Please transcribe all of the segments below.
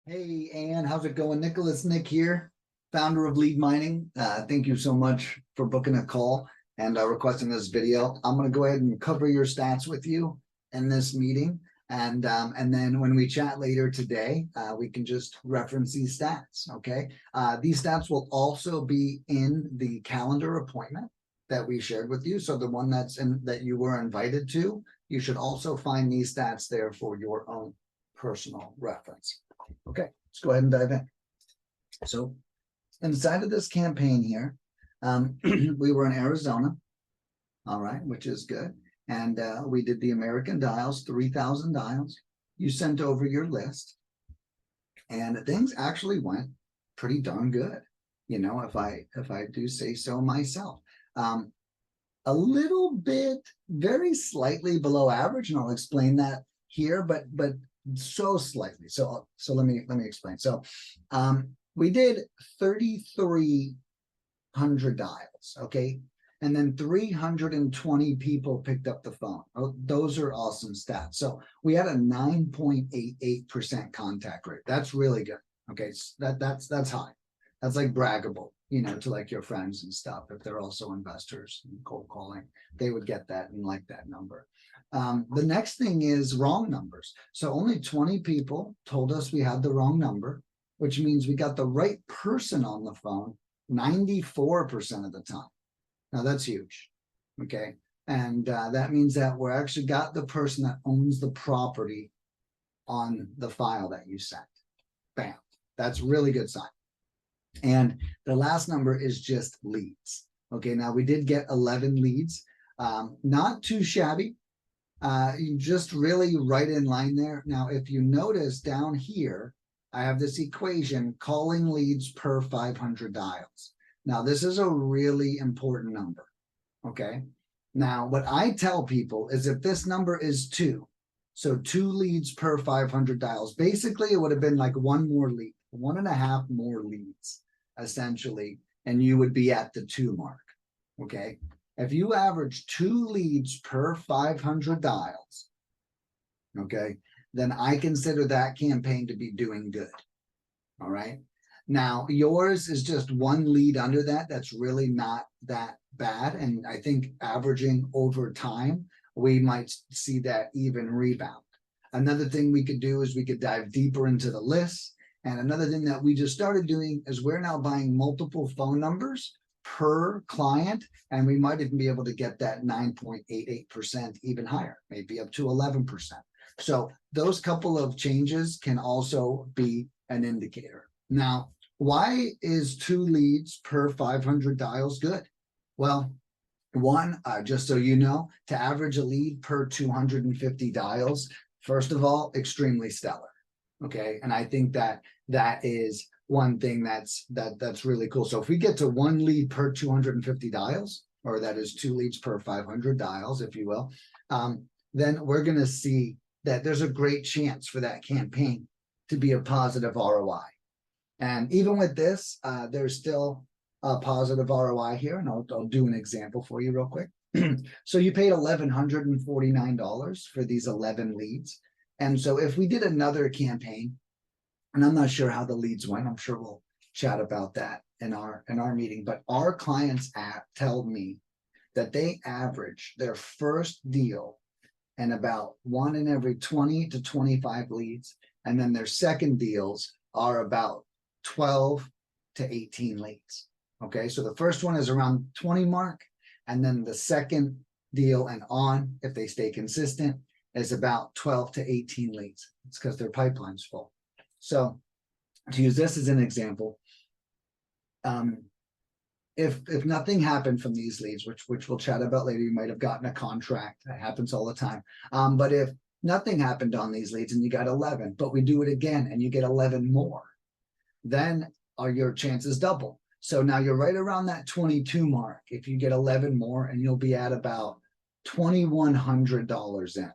Hey, Ann, how's it going? Nick here, founder of Lead Mining. Thank you so much for booking a call and requesting this video. I'm going to go ahead and cover your stats with you in this meeting. And then when we chat later today, we can just reference these stats, okay? These stats will also be in the calendar appointment that we shared with you. So the one that you were invited to, you should also find these stats there for your own personal reference. Okay, let's go ahead and dive in. So inside of this campaign here, we were in Arizona, all right, which is good. And we did the American dials, 3,000 dials. You sent over your list, and things actually went pretty darn good, you know, if I do say so myself. A little bit, very slightly below average, and I'll explain that here, but so slightly. So let me explain. So we did 3,300 dials, okay, and then 320 people picked up the phone. Oh, those are awesome stats. So we had a 9.88% contact rate. That's really good. Okay, so that's high. That's like braggable, you know, to like your friends and stuff. If they're also investors and cold calling, they would get that and like that number. The next thing is wrong numbers. So only 20 people told us we had the wrong number, which means we got the right person on the phone 94% of the time. Now that's huge, okay? And that means that we're actually got the person that owns the property on the file that you sent. Bam, that's really good sign. And the last number is just leads. Okay, now we did get 11 leads, not too shabby. Just really right in line there. Now, if you notice down here, I have this equation, calling leads per 500 dials. Now, this is a really important number, okay? Now, what I tell people is if this number is 2, so 2 leads per 500 dials, basically it would have been like 1 more lead, 1.5 more leads, essentially, and you would be at the 2 mark, okay? If you average 2 leads per 500 dials, okay, then I consider that campaign to be doing good. All right. Now, yours is just 1 lead under that. That's really not that bad. And I think averaging over time, we might see that even rebound. Another thing we could do is we could dive deeper into the list. And another thing that we just started doing is we're now buying multiple phone numbers per client, and we might even be able to get that 9.88% even higher, maybe up to 11%. So those couple of changes can also be an indicator. Now, why is 2 leads per 500 dials good? Well, one, just so you know, to average a lead per 250 dials, first of all, extremely stellar. Okay, and I think that is one thing that's really cool. So if we get to 1 lead per 250 dials, or that is 2 leads per 500 dials, if you will, then we're going to see that there's a great chance for that campaign to be a positive ROI. And even with this, there's still a positive ROI here, and I'll do an example for you real quick. So you paid $1,149 for these 11 leads. And so if we did another campaign, and I'm not sure how the leads went, I'm sure we'll chat about that in our meeting, but our clients tell me that they average their first deal in about 1 in every 20 to 25 leads, and then their second deals are about 12 to 18 leads. Okay, so the first one is around 20 mark, and then the second deal and on, if they stay consistent, is about 12 to 18 leads. It's because their pipeline's full. So to use this as an example, if nothing happened from these leads, which we'll chat about later, you might have gotten a contract. That happens all the time. But if nothing happened on these leads and you got 11, but we do it again and you get 11 more, then your chances double. So now you're right around that 22 mark if you get 11 more, and you'll be at about $2,100 in.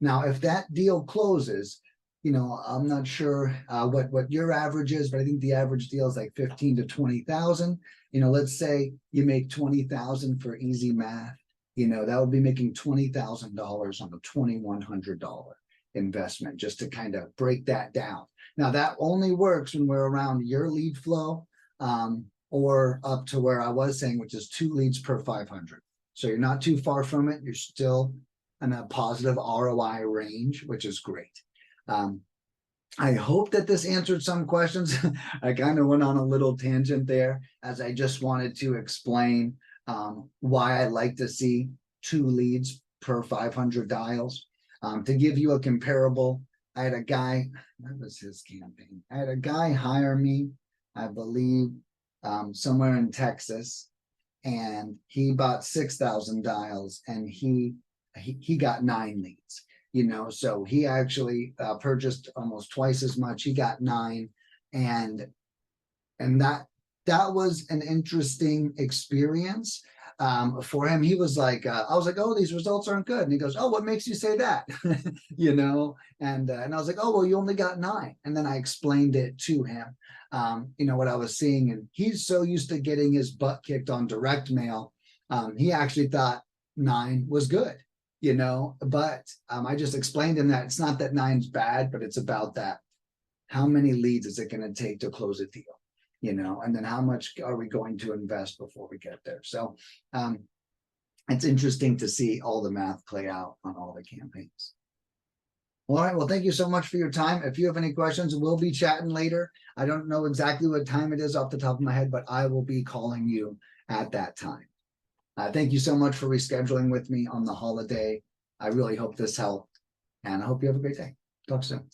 Now, if that deal closes, you know, I'm not sure what your average is, but I think the average deal is like 15 to 20,000. You know, let's say you make 20,000 for easy math. You know, that would be making $20,000 on a $2,100 investment, just to kind of break that down. Now that only works when we're around your lead flow, or up to where I was saying, which is 2 leads per 500. So you're not too far from it. You're still in a positive ROI range, which is great. I hope that this answered some questions. I kind of went on a little tangent there, as I just wanted to explain why I like to see 2 leads per 500 dials. To give you a comparable, I had a guy, that was his campaign. I had a guy hire me, I believe, somewhere in Texas, and he bought 6,000 dials, and he got 9 leads. So he actually purchased almost twice as much. He got 9, and that was an interesting experience for him. He was like, I was like, oh, these results aren't good. And he goes, oh, what makes you say that? And I was like, oh, well, you only got 9. And then I explained it to him, what I was seeing. And he's so used to getting his butt kicked on direct mail. He actually thought 9 was good, but I just explained to him that it's not that 9's bad, but it's about that. How many leads is it going to take to close a deal? And then how much are we going to invest before we get there? So it's interesting to see all the math play out on all the campaigns. All right, well, thank you so much for your time. If you have any questions, we'll be chatting later. I don't know exactly what time it is off the top of my head, but I will be calling you at that time. Thank you so much for rescheduling with me on the holiday. I really hope this helped, and I hope you have a great day. Talk soon.